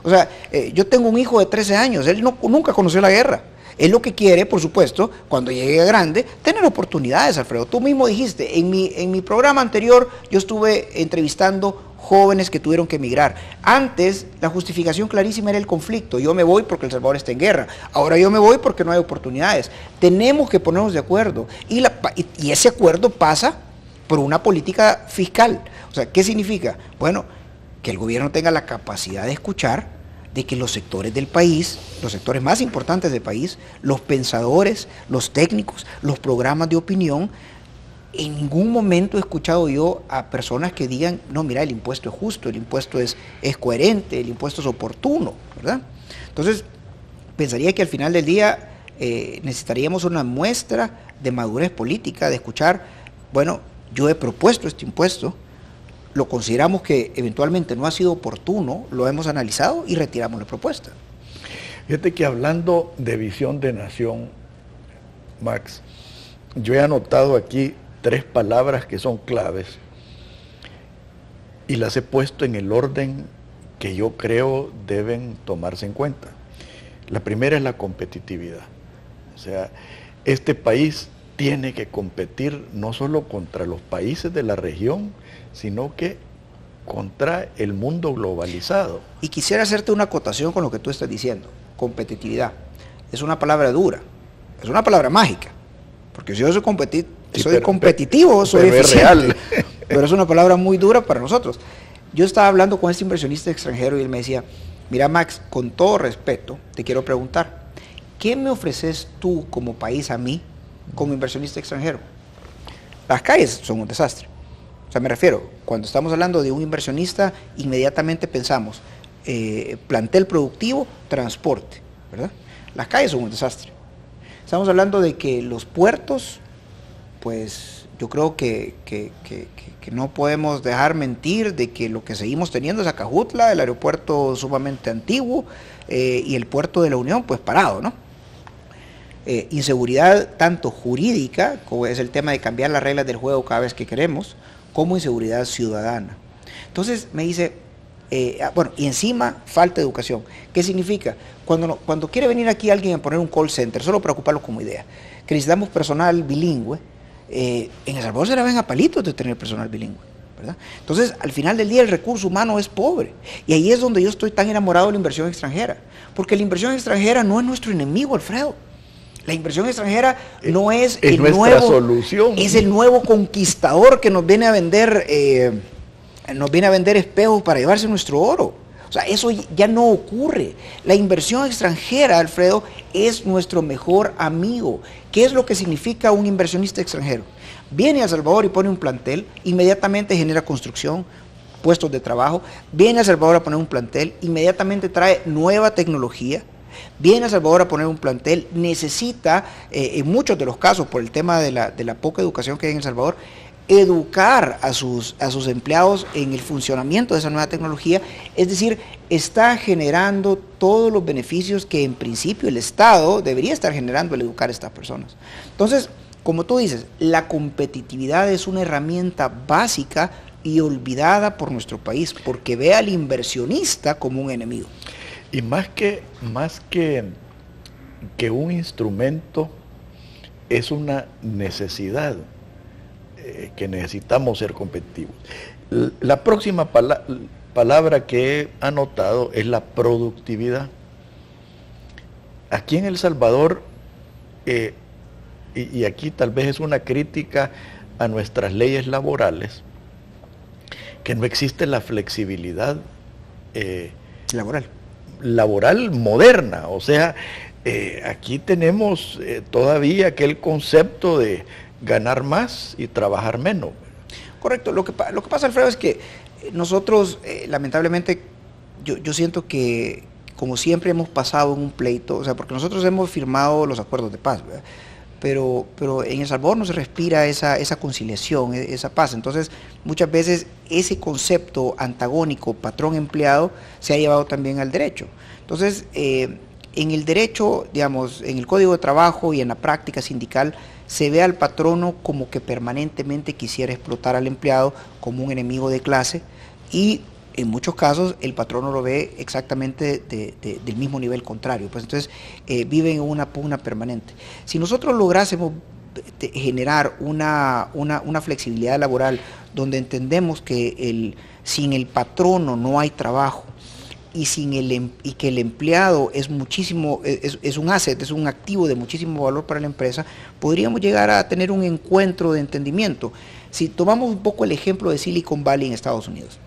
O sea, yo tengo un hijo de 13 años, él nunca conoció la guerra. Él lo que quiere, por supuesto, cuando llegue a grande, tener oportunidades, Alfredo. Tú mismo dijiste, en mi programa anterior yo estuve entrevistando jóvenes que tuvieron que emigrar. Antes, la justificación clarísima era el conflicto. Yo me voy porque El Salvador está en guerra. Ahora yo me voy porque no hay oportunidades. Tenemos que ponernos de acuerdo. Y ese acuerdo pasa por una política fiscal. O sea, ¿qué significa? Bueno, que el gobierno tenga la capacidad de escuchar, de que los sectores del país, los sectores más importantes del país, los pensadores, los técnicos, los programas de opinión, en ningún momento he escuchado yo a personas que digan, no, mira, el impuesto es justo, el impuesto es coherente, el impuesto es oportuno, ¿verdad? Entonces, pensaría que al final del día necesitaríamos una muestra de madurez política, de escuchar, bueno, yo he propuesto este impuesto, lo consideramos que eventualmente no ha sido oportuno, lo hemos analizado y retiramos la propuesta. Fíjate que hablando de visión de nación, Max, yo he anotado aquí 3 palabras que son claves y las he puesto en el orden que yo creo deben tomarse en cuenta. La primera es la competitividad. O sea, este país tiene que competir no solo contra los países de la región, sino que contra el mundo globalizado. Y quisiera hacerte una acotación con lo que tú estás diciendo. Competitividad. Es una palabra dura, es una palabra mágica, porque si yo soy competitivo, soy eficiente, es real. Pero es una palabra muy dura para nosotros. Yo estaba hablando con este inversionista extranjero y él me decía, mira Max, con todo respeto, te quiero preguntar, ¿qué me ofreces tú como país a mí como inversionista extranjero? Las calles son un desastre. O sea, me refiero, cuando estamos hablando de un inversionista, inmediatamente pensamos plantel productivo, transporte, ¿verdad? Las calles son un desastre. Estamos hablando de que los puertos, pues yo creo que no podemos dejar mentir de que lo que seguimos teniendo es Acajutla, el aeropuerto sumamente antiguo, y el puerto de la Unión, pues parado, ¿no? Inseguridad tanto jurídica, como es el tema de cambiar las reglas del juego cada vez que queremos, como inseguridad ciudadana. Entonces me dice, bueno, y encima falta de educación. ¿Qué significa? Cuando quiere venir aquí alguien a poner un call center, solo para ocuparlo como idea, que necesitamos personal bilingüe, en El Salvador se la ven a palitos de tener personal bilingüe, ¿verdad? Entonces, al final del día el recurso humano es pobre. Y ahí es donde yo estoy tan enamorado de la inversión extranjera. Porque la inversión extranjera no es nuestro enemigo, Alfredo. La inversión extranjera no es el nuevo solución. Es el nuevo conquistador que nos viene a vender espejos para llevarse nuestro oro. O sea, eso ya no ocurre. La inversión extranjera, Alfredo, es nuestro mejor amigo. ¿Qué es lo que significa un inversionista extranjero? Viene a El Salvador y pone un plantel, inmediatamente genera construcción, puestos de trabajo. Viene a El Salvador a poner un plantel, inmediatamente trae nueva tecnología. Viene a El Salvador a poner un plantel, necesita, en muchos de los casos, por el tema de la poca educación que hay en El Salvador, educar a sus empleados en el funcionamiento de esa nueva tecnología, es decir, está generando todos los beneficios que en principio el Estado debería estar generando al educar a estas personas. Entonces, como tú dices, la competitividad es una herramienta básica y olvidada por nuestro país, porque ve al inversionista como un enemigo. Y más que un instrumento, es una necesidad. Que necesitamos ser competitivos. La próxima palabra que he anotado es la productividad. Aquí en El Salvador, y aquí tal vez es una crítica a nuestras leyes laborales, que no existe la flexibilidad laboral moderna. O sea, aquí tenemos todavía aquel concepto de ganar más y trabajar menos. Correcto. Lo que pasa, Alfredo, es que nosotros, lamentablemente, yo siento que, como siempre hemos pasado en un pleito, o sea, porque nosotros hemos firmado los acuerdos de paz, ¿verdad? Pero en El Salvador no se respira esa conciliación, esa paz. Entonces, muchas veces ese concepto antagónico patrón-empleado se ha llevado también al derecho. Entonces, en el derecho, digamos, en el Código de Trabajo y en la práctica sindical, se ve al patrono como que permanentemente quisiera explotar al empleado como un enemigo de clase, y en muchos casos el patrono lo ve exactamente del mismo nivel contrario. Pues entonces viven en una pugna permanente. Si nosotros lográsemos generar una flexibilidad laboral donde entendemos que sin el patrono no hay trabajo, y que el empleado es un asset, es un activo de muchísimo valor para la empresa, podríamos llegar a tener un encuentro de entendimiento. Si tomamos un poco el ejemplo de Silicon Valley en Estados Unidos.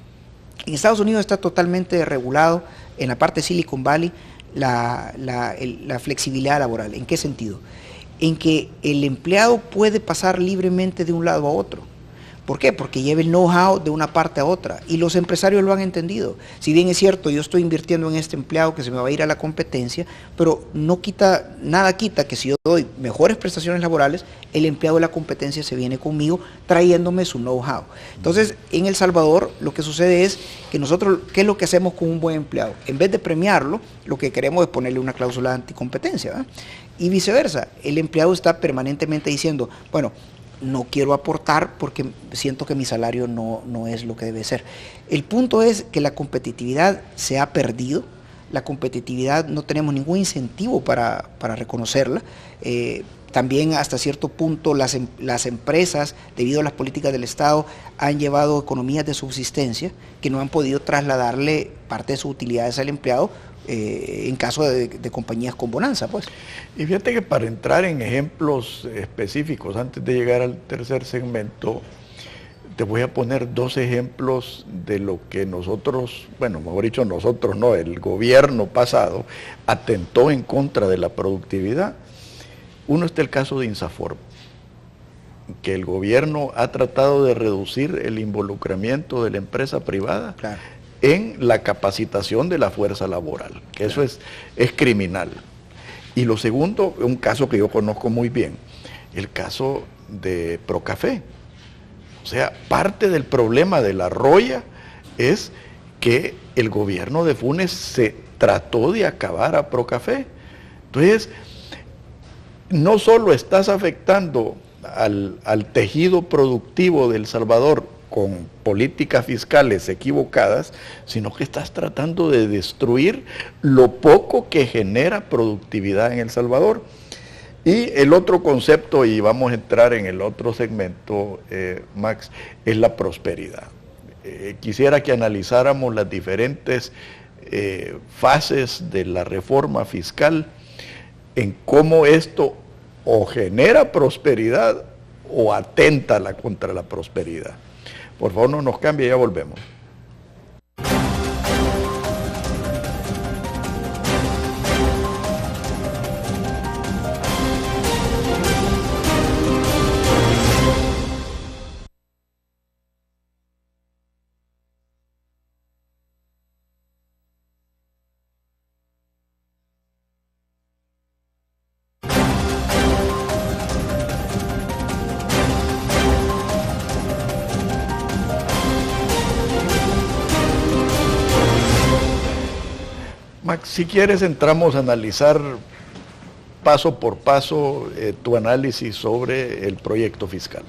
En Estados Unidos está totalmente regulado en la parte de Silicon Valley la flexibilidad laboral. ¿En qué sentido? En que el empleado puede pasar libremente de un lado a otro. ¿Por qué? Porque lleva el know-how de una parte a otra, y los empresarios lo han entendido. Si bien es cierto, yo estoy invirtiendo en este empleado que se me va a ir a la competencia, pero nada quita que si yo doy mejores prestaciones laborales, el empleado de la competencia se viene conmigo trayéndome su know-how. Entonces, en El Salvador lo que sucede es que nosotros, ¿qué es lo que hacemos con un buen empleado? En vez de premiarlo, lo que queremos es ponerle una cláusula de anticompetencia, ¿verdad? Y viceversa, el empleado está permanentemente diciendo, bueno, no quiero aportar porque siento que mi salario no es lo que debe ser. El punto es que la competitividad se ha perdido. La competitividad no tenemos ningún incentivo para reconocerla. También hasta cierto punto las empresas, debido a las políticas del Estado, han llevado economías de subsistencia que no han podido trasladarle parte de sus utilidades al empleado, en caso de compañías con bonanza, pues. Y fíjate que para entrar en ejemplos específicos, antes de llegar al tercer segmento, te voy a poner 2 ejemplos de lo que nosotros, bueno, mejor dicho nosotros no, el gobierno pasado atentó en contra de la productividad. Uno está el caso de Insaform, que el gobierno ha tratado de reducir el involucramiento de la empresa privada. Claro. en la capacitación de la fuerza laboral, que eso es criminal. Y lo segundo, un caso que yo conozco muy bien, el caso de Procafé. O sea, parte del problema de la Roya es que el gobierno de Funes se trató de acabar a Procafé. Entonces, no solo estás afectando al tejido productivo de El Salvador con políticas fiscales equivocadas, sino que estás tratando de destruir lo poco que genera productividad en El Salvador. Y el otro concepto, y vamos a entrar en el otro segmento, Max, es la prosperidad. Quisiera que analizáramos las diferentes fases de la reforma fiscal, en cómo esto o genera prosperidad o atenta contra la prosperidad. Por favor, no nos cambie, ya volvemos. Max, si quieres entramos a analizar paso por paso tu análisis sobre el proyecto fiscal.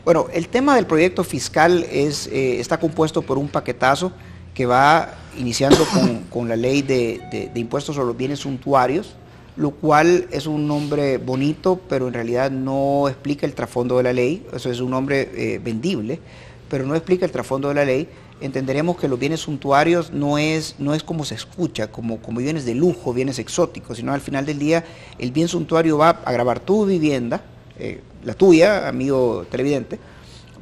Bueno, el tema del proyecto fiscal está compuesto por un paquetazo que va iniciando con la ley de impuestos sobre los bienes suntuarios, lo cual es un nombre bonito, pero en realidad no explica el trasfondo de la ley. Eso es un nombre vendible, pero no explica el trasfondo de la ley. Entenderemos que los bienes suntuarios no es como se escucha, como bienes de lujo, bienes exóticos, sino al final del día el bien suntuario va a gravar tu vivienda, la tuya, amigo televidente,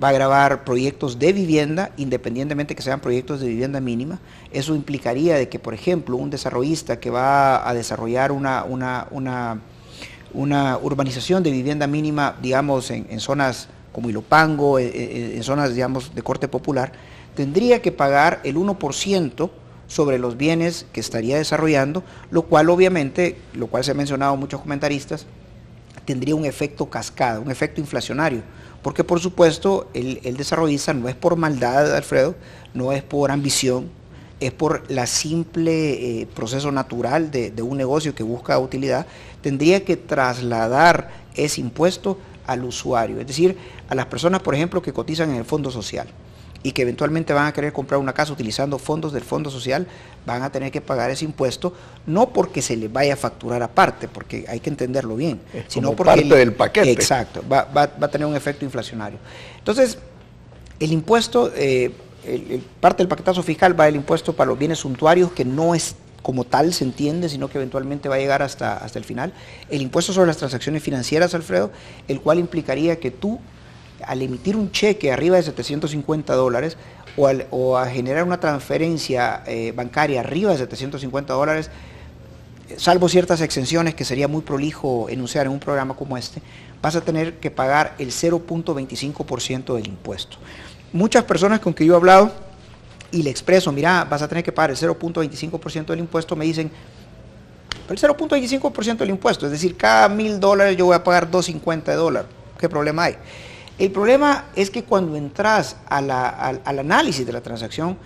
va a gravar proyectos de vivienda, independientemente que sean proyectos de vivienda mínima. Eso implicaría de que, por ejemplo, un desarrollista que va a desarrollar una urbanización de vivienda mínima, digamos, en zonas como Ilopango, en zonas, digamos, de corte popular, tendría que pagar el 1% sobre los bienes que estaría desarrollando, lo cual obviamente, lo cual se ha mencionado muchos comentaristas, tendría un efecto cascada, un efecto inflacionario, porque por supuesto el desarrollista no es por maldad, Alfredo, no es por ambición, es por la simple proceso natural de un negocio que busca utilidad, tendría que trasladar ese impuesto al usuario, es decir, a las personas, por ejemplo, que cotizan en el Fondo Social y que eventualmente van a querer comprar una casa utilizando fondos del Fondo Social, van a tener que pagar ese impuesto, no porque se les vaya a facturar aparte, porque hay que entenderlo bien, sino como porque parte del paquete. Exacto, va a tener un efecto inflacionario. Entonces, el impuesto, parte del paquetazo fiscal va el impuesto para los bienes suntuarios, que no es como tal se entiende, sino que eventualmente va a llegar hasta el final. El impuesto sobre las transacciones financieras, Alfredo, el cual implicaría que tú, al emitir un cheque arriba de $750 o a generar una transferencia bancaria arriba de $750, salvo ciertas exenciones que sería muy prolijo enunciar en un programa como este, vas a tener que pagar el 0.25% del impuesto. Muchas personas con que yo he hablado y le expreso, mira, vas a tener que pagar el 0.25% del impuesto, me dicen, el 0.25% del impuesto, es decir, cada $1,000 yo voy a pagar $250, ¿qué problema hay? El problema es que cuando entras al análisis de la transacción,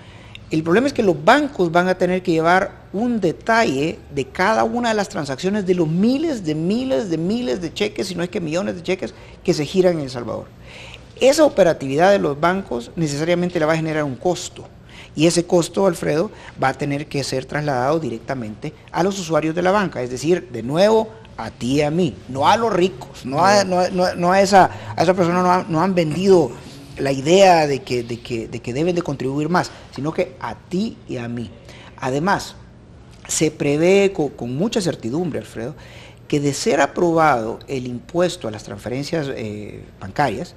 el problema es que los bancos van a tener que llevar un detalle de cada una de las transacciones de los miles de cheques, si no es que millones de cheques que se giran en El Salvador. Esa operatividad de los bancos necesariamente le va a generar un costo. Y ese costo, Alfredo, va a tener que ser trasladado directamente a los usuarios de la banca, es decir, de nuevo, a ti y a mí, no a los ricos, no a esa persona, no han vendido la idea de que deben de contribuir más, sino que a ti y a mí. Además, se prevé con mucha certidumbre, Alfredo, que de ser aprobado el impuesto a las transferencias bancarias,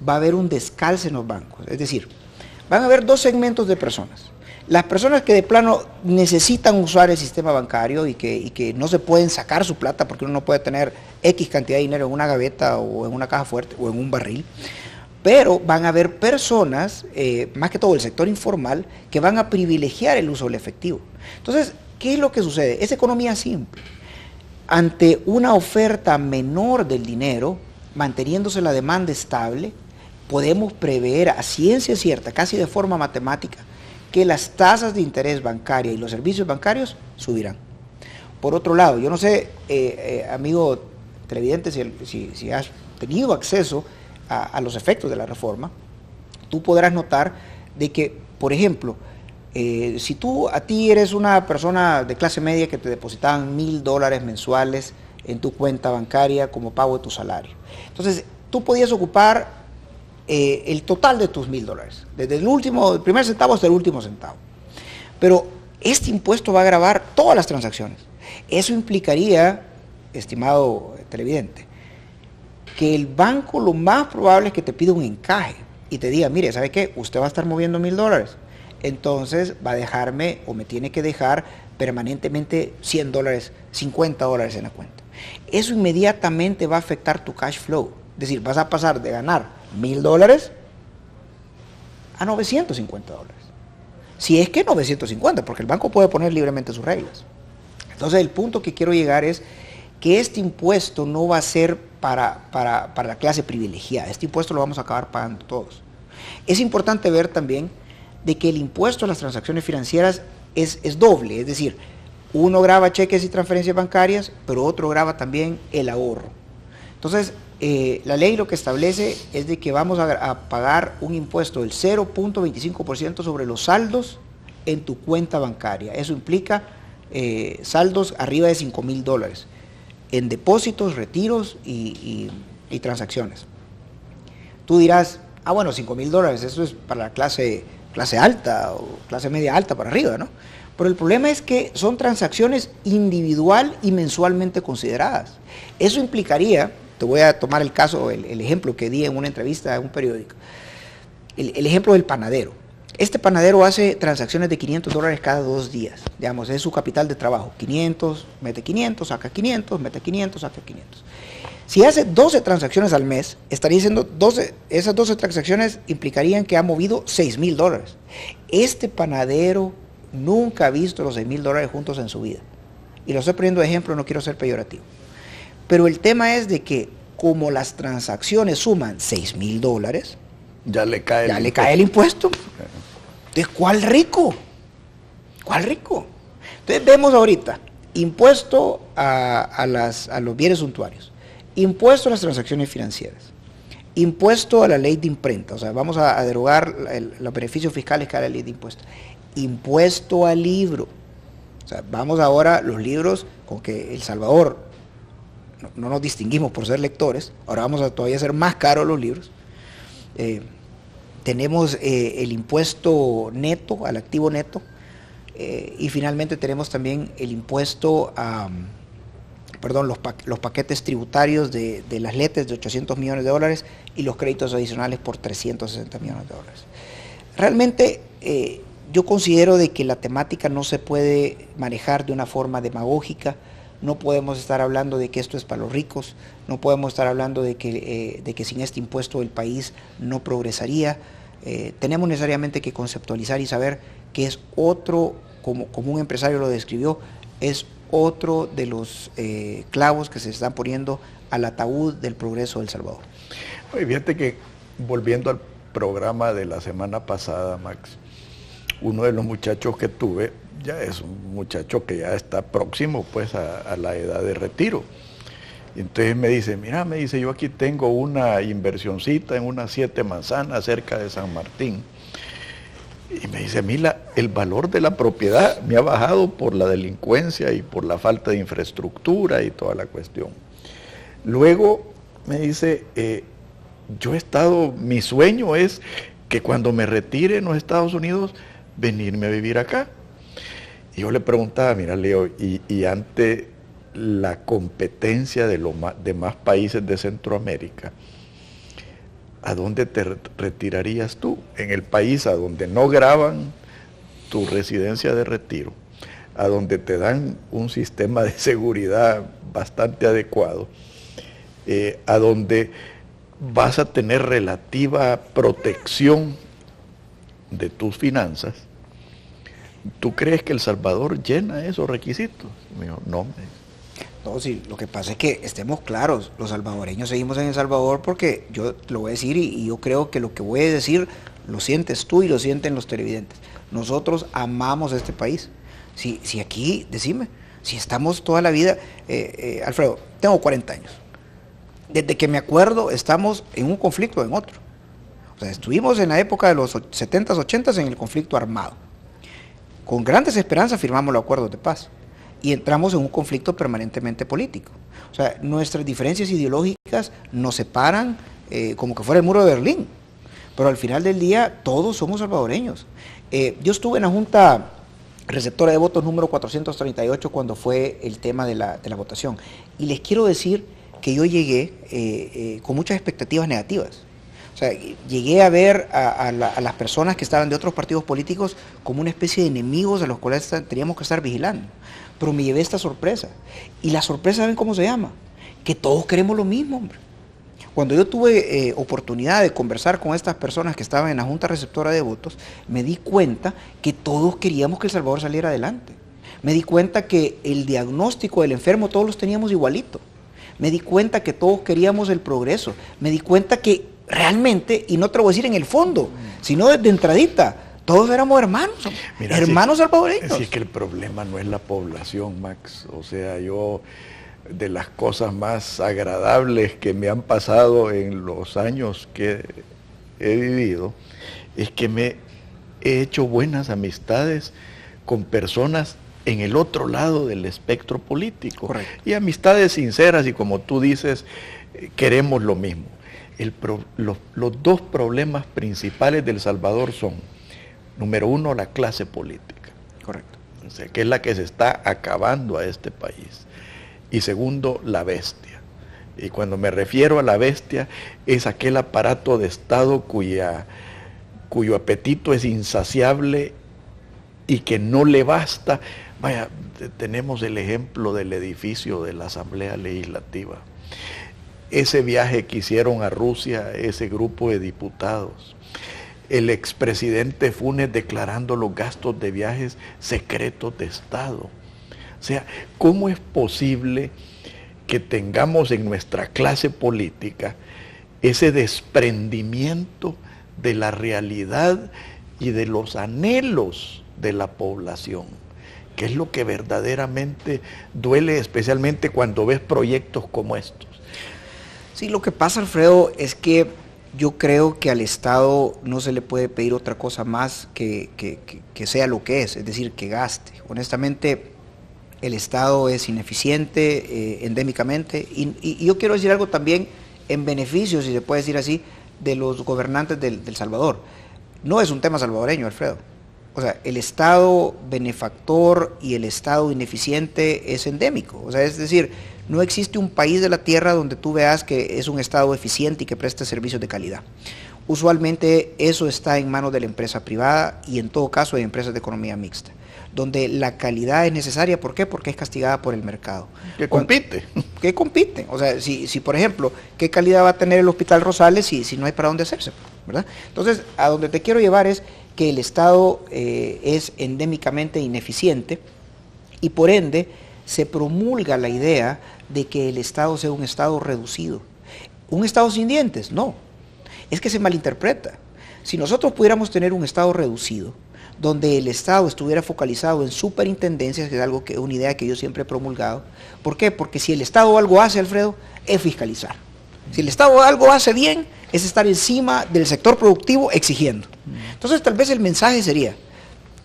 va a haber un descalce en los bancos, es decir, van a haber dos segmentos de personas. Las personas que de plano necesitan usar el sistema bancario y que no se pueden sacar su plata porque uno no puede tener X cantidad de dinero en una gaveta o en una caja fuerte o en un barril, Pero van a haber personas, más que todo el sector informal, que van a privilegiar el uso del efectivo. Entonces, ¿qué es lo que sucede? Es economía simple. Ante una oferta menor del dinero, manteniéndose la demanda estable, podemos prever a ciencia cierta, casi de forma matemática, que las tasas de interés bancaria y los servicios bancarios subirán. Por otro lado, yo no sé, amigo televidente, si has tenido acceso a los efectos de la reforma, tú podrás notar de que, por ejemplo, si a ti eres una persona de clase media que te depositaban $1,000 mensuales en tu cuenta bancaria como pago de tu salario, entonces tú podías ocupar el total de tus $1,000, desde el primer centavo hasta el último centavo. Pero este impuesto va a gravar todas las transacciones. Eso implicaría, estimado televidente, que el banco lo más probable es que te pida un encaje y te diga, mire, ¿sabe qué? Usted va a estar moviendo $1,000. Entonces va a dejarme o me tiene que dejar permanentemente $100, $50 en la cuenta. Eso inmediatamente va a afectar tu cash flow. Es decir, vas a pasar de ganar $1,000 a $950. Si es que 950, porque el banco puede poner libremente sus reglas. Entonces el punto que quiero llegar es que este impuesto no va a ser para la clase privilegiada. Este impuesto lo vamos a acabar pagando todos. Es importante ver también de que el impuesto a las transacciones financieras es doble, es decir, uno grava cheques y transferencias bancarias, pero otro grava también el ahorro. Entonces, la ley lo que establece es de que vamos a pagar un impuesto del 0.25% sobre los saldos en tu cuenta bancaria. Eso implica saldos arriba de $5,000 en depósitos, retiros y transacciones. Tú dirás, bueno, $5,000, eso es para la clase alta o clase media alta para arriba, ¿no? Pero el problema es que son transacciones individual y mensualmente consideradas. Eso implicaría, te voy a tomar el caso, el ejemplo que di en una entrevista en un periódico, el ejemplo del panadero. Este panadero hace transacciones de $500 cada 2 días, digamos, es su capital de trabajo, 500, mete 500, saca 500, mete 500, saca 500. Si hace 12 transacciones al mes, estaría diciendo esas 12 transacciones implicarían que ha movido $6,000. Este panadero nunca ha visto los $6,000 juntos en su vida. Y lo estoy poniendo de ejemplo, no quiero ser peyorativo. Pero el tema es de que como las transacciones suman $6,000, ya le cae el impuesto. Entonces, ¿cuál rico? ¿Cuál rico? Entonces vemos ahorita, impuesto a los bienes suntuarios, impuesto a las transacciones financieras, impuesto a la ley de imprenta, o sea, vamos a derogar los beneficios fiscales que da la ley de impuestos, impuesto al libro, o sea, vamos ahora los libros con que El Salvador no nos distinguimos por ser lectores, ahora vamos a todavía hacer más caros los libros. Tenemos el impuesto neto, al activo neto, y finalmente tenemos también el impuesto a, los paquetes tributarios de las LETES de $800 millones y los créditos adicionales por $360 millones. Realmente yo considero de que la temática no se puede manejar de una forma demagógica. No podemos estar hablando de que esto es para los ricos, no podemos estar hablando de que sin este impuesto el país no progresaría. Tenemos necesariamente que conceptualizar y saber que es otro, como un empresario lo describió, es otro de los clavos que se están poniendo al ataúd del progreso de El Salvador. Oye, fíjate que volviendo al programa de la semana pasada, Max, uno de los muchachos que tuve, ya es un muchacho que ya está próximo pues a la edad de retiro. Y entonces me dice, mira, yo aquí tengo una inversioncita en unas 7 manzanas cerca de San Martín. Y me dice, mira, el valor de la propiedad me ha bajado por la delincuencia y por la falta de infraestructura y toda la cuestión. Luego me dice, mi sueño es que cuando me retire en los Estados Unidos, venirme a vivir acá. Y yo le preguntaba, mira, Leo, y ante la competencia de los demás países de Centroamérica, ¿a dónde te retirarías tú? En el país a donde no graban tu residencia de retiro, a donde te dan un sistema de seguridad bastante adecuado, a donde vas a tener relativa protección de tus finanzas. ¿Tú crees que El Salvador llena esos requisitos? Me dijo, no. No, sí, lo que pasa es que estemos claros, los salvadoreños seguimos en El Salvador porque yo lo voy a decir y yo creo que lo que voy a decir lo sientes tú y lo sienten los televidentes. Nosotros amamos este país. Si aquí, decime, si estamos toda la vida, Alfredo, tengo 40 años. Desde que me acuerdo estamos en un conflicto o en otro. O sea, estuvimos en la época de los 70s, 80s en el conflicto armado. Con grandes esperanzas firmamos los acuerdos de paz y entramos en un conflicto permanentemente político. O sea, nuestras diferencias ideológicas nos separan como que fuera el muro de Berlín, pero al final del día todos somos salvadoreños. Yo estuve en la Junta Receptora de Votos número 438 cuando fue el tema de la votación y les quiero decir que yo llegué con muchas expectativas negativas. O sea, llegué a ver a las personas que estaban de otros partidos políticos como una especie de enemigos a los cuales teníamos que estar vigilando. Pero me llevé esta sorpresa. Y la sorpresa, ¿saben cómo se llama? Que todos queremos lo mismo, hombre. Cuando yo tuve oportunidad de conversar con estas personas que estaban en la Junta Receptora de Votos, me di cuenta que todos queríamos que El Salvador saliera adelante. Me di cuenta que el diagnóstico del enfermo todos los teníamos igualito. Me di cuenta que todos queríamos el progreso. Me di cuenta que realmente, y no te lo voy a decir en el fondo, sino desde entradita, todos éramos hermanos, mira, hermanos salvadoreños. Así que el problema no es la población, Max. O sea, yo, de las cosas más agradables que me han pasado en los años que he vivido, es que me he hecho buenas amistades con personas en el otro lado del espectro político. Correcto. Y amistades sinceras y, como tú dices, queremos lo mismo. Los dos problemas principales de El Salvador son, número uno, la clase política. Correcto. O sea, que es la que se está acabando a este país. Y segundo, la bestia. Y cuando me refiero a la bestia, es aquel aparato de Estado cuyo apetito es insaciable y que no le basta. Vaya, tenemos el ejemplo del edificio de la Asamblea Legislativa. Ese viaje que hicieron a Rusia, ese grupo de diputados, el expresidente Funes declarando los gastos de viajes secretos de Estado. O sea, ¿cómo es posible que tengamos en nuestra clase política ese desprendimiento de la realidad y de los anhelos de la población? Que es lo que verdaderamente duele, especialmente cuando ves proyectos como estos. Sí, lo que pasa, Alfredo, es que yo creo que al Estado no se le puede pedir otra cosa más que sea lo que es decir, que gaste. Honestamente, el Estado es ineficiente endémicamente y yo quiero decir algo también en beneficio, si se puede decir así, de los gobernantes del Salvador. No es un tema salvadoreño, Alfredo. O sea, el Estado benefactor y el Estado ineficiente es endémico. O sea, es decir, no existe un país de la tierra donde tú veas que es un Estado eficiente y que preste servicios de calidad. Usualmente eso está en manos de la empresa privada y en todo caso de empresas de economía mixta, donde la calidad es necesaria. ¿Por qué? Porque es castigada por el mercado. Que compite. Que compite. O sea, si por ejemplo, ¿qué calidad va a tener el Hospital Rosales si no hay para dónde hacerse? ¿Verdad? Entonces, a donde te quiero llevar es que el Estado es endémicamente ineficiente y por ende se promulga la idea de que el Estado sea un Estado reducido. ¿Un Estado sin dientes? No. Es que se malinterpreta. Si nosotros pudiéramos tener un Estado reducido, donde el Estado estuviera focalizado en superintendencias, que es una idea que yo siempre he promulgado. ¿Por qué? Porque si el Estado algo hace, Alfredo, es fiscalizar. Si el Estado algo hace bien, es estar encima del sector productivo exigiendo. Entonces, tal vez el mensaje sería,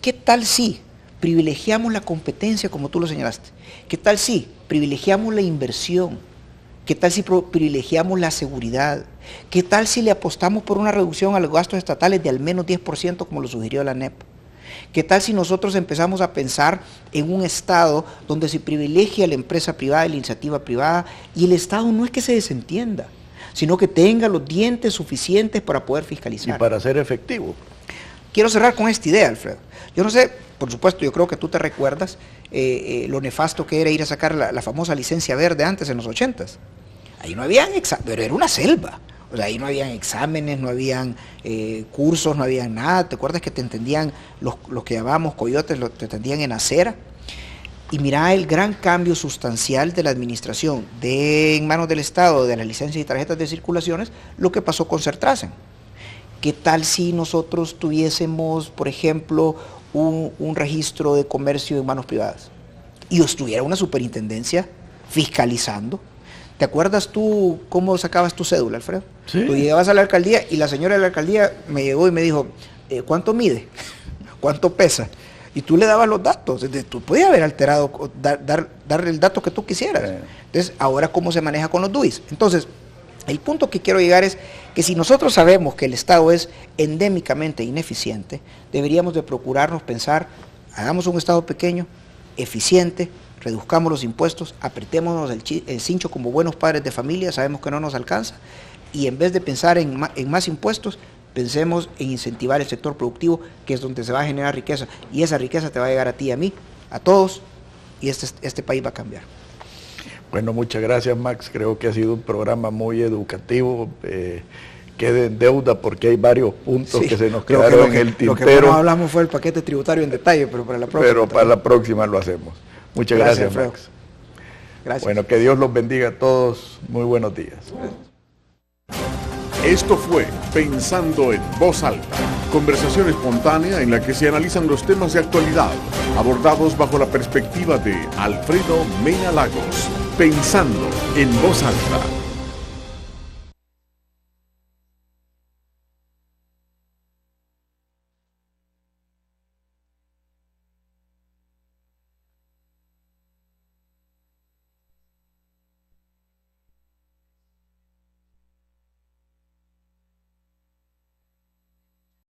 ¿qué tal si privilegiamos la competencia como tú lo señalaste? ¿Qué tal si privilegiamos la inversión? ¿Qué tal si privilegiamos la seguridad? ¿Qué tal si le apostamos por una reducción a los gastos estatales de al menos 10% como lo sugirió la NEP? ¿Qué tal si nosotros empezamos a pensar en un Estado donde se privilegia la empresa privada y la iniciativa privada y el Estado no es que se desentienda, sino que tenga los dientes suficientes para poder fiscalizar? Y para ser efectivo. Quiero cerrar con esta idea, Alfredo. Yo no sé, por supuesto, yo creo que tú te recuerdas lo nefasto que era ir a sacar la famosa licencia verde antes en los 80s. Ahí no habían pero era una selva. O sea, ahí no habían exámenes, no habían cursos, no habían nada. ¿Te acuerdas que te entendían los que llamábamos coyotes, te entendían en acera? Y mira el gran cambio sustancial de la administración en manos del Estado, de las licencias y tarjetas de circulaciones, lo que pasó con Sertrasen. ¿Qué tal si nosotros tuviésemos, por ejemplo, un registro de comercio en manos privadas y estuviera una superintendencia fiscalizando? ¿Te acuerdas tú cómo sacabas tu cédula, Alfredo? Sí. Tú llegabas a la alcaldía y la señora de la alcaldía me llegó y me dijo, ¿cuánto mide? ¿Cuánto pesa? Y tú le dabas los datos. Tú podías haber alterado, darle el dato que tú quisieras. Sí. Entonces, ahora, ¿cómo se maneja con los DUIs? Entonces, el punto que quiero llegar es que si nosotros sabemos que el Estado es endémicamente ineficiente, deberíamos de procurarnos pensar, hagamos un Estado pequeño, eficiente, reduzcamos los impuestos, apretémonos el cincho como buenos padres de familia, sabemos que no nos alcanza, y en vez de pensar en más impuestos, pensemos en incentivar el sector productivo, que es donde se va a generar riqueza, y esa riqueza te va a llegar a ti, a mí, a todos, y este país va a cambiar. Bueno, muchas gracias, Max. Creo que ha sido un programa muy educativo. Quede en deuda porque hay varios puntos que se nos quedaron en el tintero. Lo que no hablamos fue el paquete tributario en detalle, pero para la próxima. Pero para la próxima lo hacemos. Muchas gracias, Max. Gracias. Bueno, que Dios los bendiga a todos. Muy buenos días. Esto fue Pensando en Voz Alta, conversación espontánea en la que se analizan los temas de actualidad, abordados bajo la perspectiva de Alfredo Mena Lagos. Pensando en Voz Alta.